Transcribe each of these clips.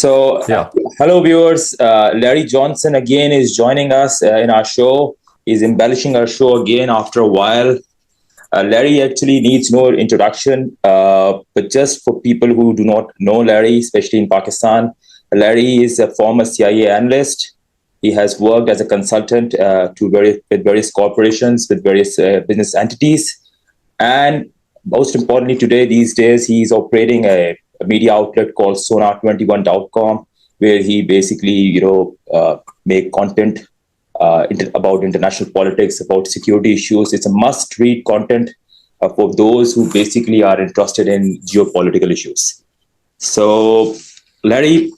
So, Yeah. hello, viewers. Larry Johnson again is joining us in our show. He's embellishing our show again after a while. Larry actually needs no introduction, but just for people who do not know Larry, especially in Pakistan, Larry is a former CIA analyst. He has worked as a consultant with various corporations, with various business entities. And most importantly, these days, he's operating a media outlet called Sonar21.com, where he basically, make content about international politics, about security issues. It's a must-read content for those who basically are interested in geopolitical issues. So, Larry,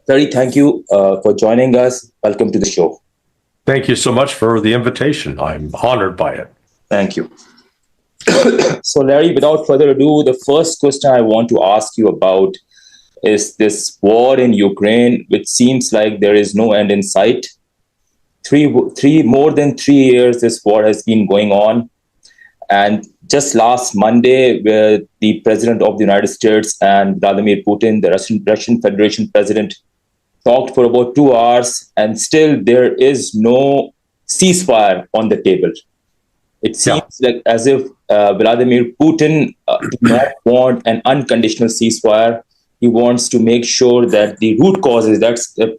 thank you for joining us. Welcome to the show. Thank you so much for the invitation. I'm honored by it. Thank you. So, Larry, without further ado, the first question I want to ask you about is this war in Ukraine, which seems like there is no end in sight. More than 3 years, this war has been going on. And just last Monday, where the president of the United States and Vladimir Putin, the Russian Federation president, talked for about 2 hours, and still there is no ceasefire on the table. It seems like as if Vladimir Putin does not want an unconditional ceasefire. He wants to make sure that the root causes,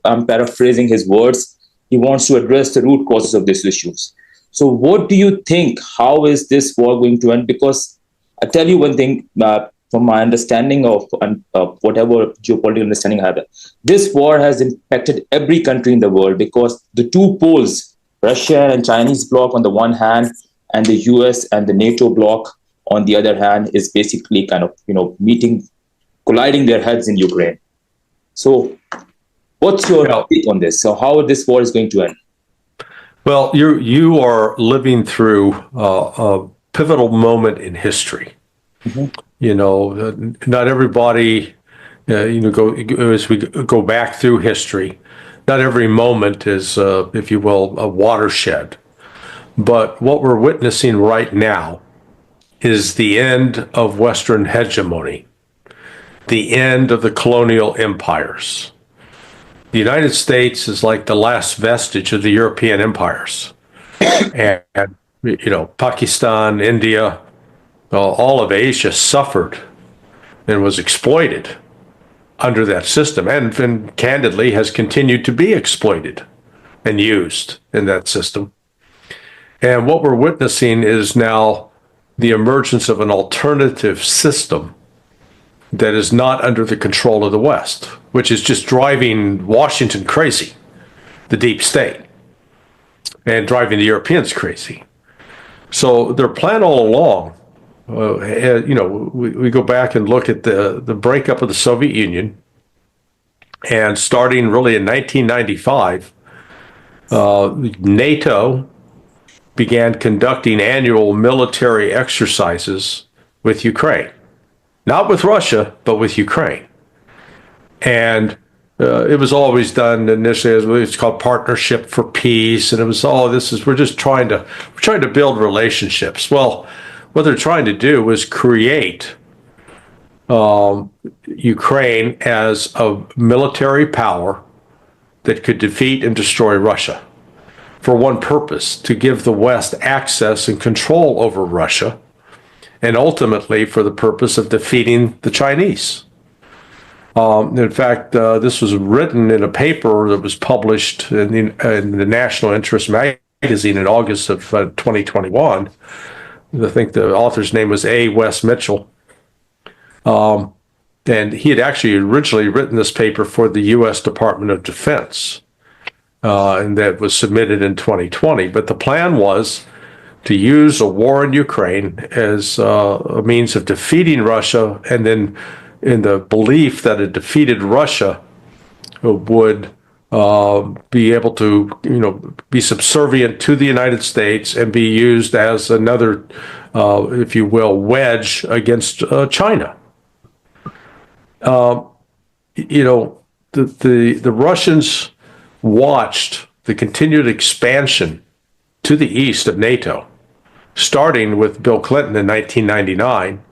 I'm paraphrasing his words, he wants to address the root causes of these issues. So what do you think? How is this war going to end? Because I tell you one thing, from my understanding of whatever geopolitical understanding I have, this war has impacted every country in the world because the two poles, Russia and Chinese bloc on the one hand, and the US and the NATO bloc on the other hand, is basically kind of, colliding their heads in Ukraine. So what's your take on this? So how this war is going to end? Well, you are living through a pivotal moment in history. Mm-hmm. Not everybody, as we go back through history, not every moment is, if you will, a watershed. But what we're witnessing right now is the end of Western hegemony, the end of the colonial empires. The United States is like the last vestige of the European empires. And Pakistan, India, all of Asia suffered and was exploited under that system, and candidly has continued to be exploited and used in that system. And what we're witnessing is now the emergence of an alternative system that is not under the control of the West, which is just driving Washington crazy, the deep state, and driving the Europeans crazy. So their plan all along, we go back and look at the breakup of the Soviet Union, and starting really in 1995, NATO began conducting annual military exercises with Ukraine. Not with Russia, but with Ukraine. And it was always done initially as it's called Partnership for Peace. And it was, we're just trying to build relationships. Well, what they're trying to do is create Ukraine as a military power that could defeat and destroy Russia for one purpose, to give the West access and control over Russia, and ultimately for the purpose of defeating the Chinese. In fact, this was written in a paper that was published in the National Interest magazine in August of 2021. I think the author's name was A. Wes Mitchell. And he had actually originally written this paper for the U.S. Department of Defense, and that was submitted in 2020. But the plan was to use a war in Ukraine as a means of defeating Russia, and then in the belief that a defeated Russia would be able to, be subservient to the United States and be used as another, if you will, wedge against China. The Russians watched the continued expansion to the east of NATO, starting with Bill Clinton in 1999,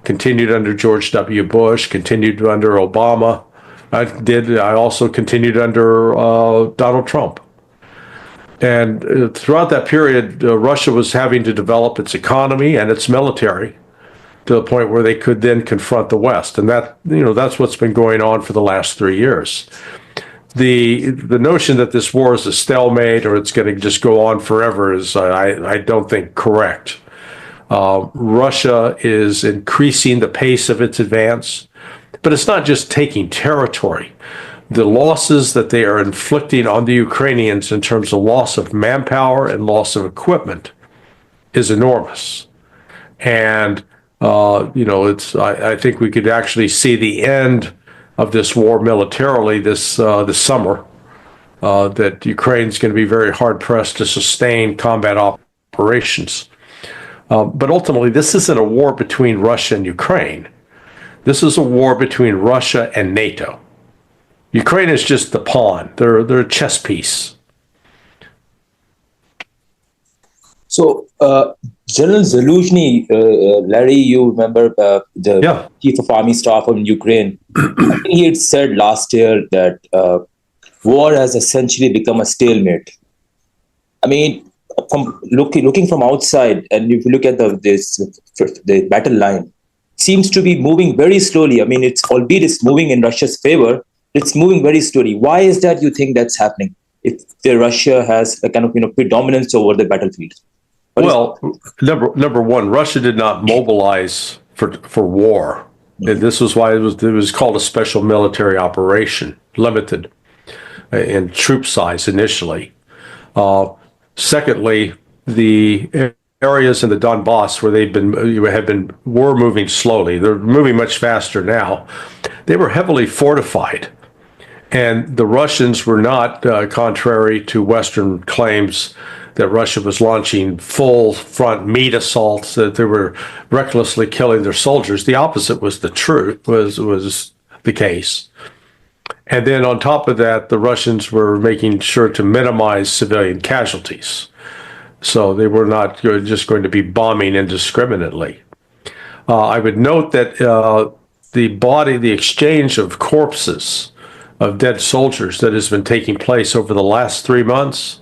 continued under George W. Bush, continued under Obama, I did. I also continued under Donald Trump. And throughout that period, Russia was having to develop its economy and its military to the point where they could then confront the West. And that's what's been going on for the last 3 years. The notion that this war is a stalemate or it's going to just go on forever is, I don't think, correct. Russia is increasing the pace of its advance, but it's not just taking territory. The losses that they are inflicting on the Ukrainians in terms of loss of manpower and loss of equipment is enormous. And, I think we could actually see the end of this war militarily this summer, that Ukraine's going to be very hard-pressed to sustain combat operations. But ultimately, this isn't a war between Russia and Ukraine. This is a war between Russia and NATO. Ukraine is just the pawn. They're a chess piece. So, General Zaluzhny, Larry, you remember the chief of army staff in Ukraine? I think he had said last year that war has essentially become a stalemate. I mean, from looking from outside, and if you look at the battle line, seems to be moving very slowly. I mean, albeit it's moving in Russia's favor, it's moving very slowly. Why is that you think that's happening? If Russia has a kind of predominance over the battlefield? Well, number one, Russia did not mobilize for war. And this was why it was called a special military operation, limited in troop size initially. Secondly, the areas in the Donbass where were moving slowly. They're moving much faster now. They were heavily fortified, and the Russians were not, contrary to Western claims that Russia was launching full front meat assaults, that they were recklessly killing their soldiers. The opposite was the case. And then on top of that, the Russians were making sure to minimize civilian casualties. So they were not just going to be bombing indiscriminately. I would note that the exchange of corpses of dead soldiers that has been taking place over the last 3 months,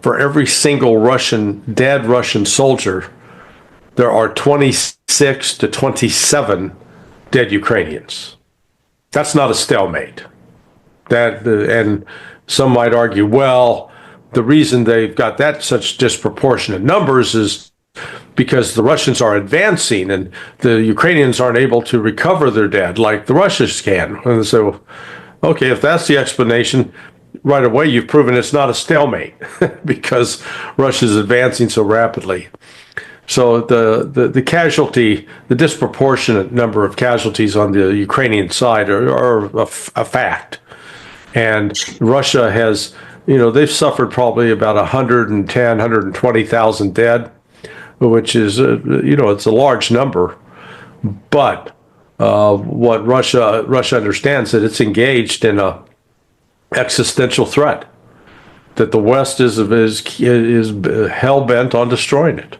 for every single dead Russian soldier, there are 26 to 27 dead Ukrainians. That's not a stalemate. And some might argue, well, the reason they've got such disproportionate numbers is because the Russians are advancing and the Ukrainians aren't able to recover their dead like the Russians can. And so, okay, if that's the explanation, right away you've proven it's not a stalemate because Russia's advancing so rapidly. So the disproportionate number of casualties on the Ukrainian side are a fact. And Russia has, they've suffered probably about 110, 120,000 dead, which is, it's a large number. But what Russia understands that it's engaged in a existential threat, that the West is hell bent on destroying it.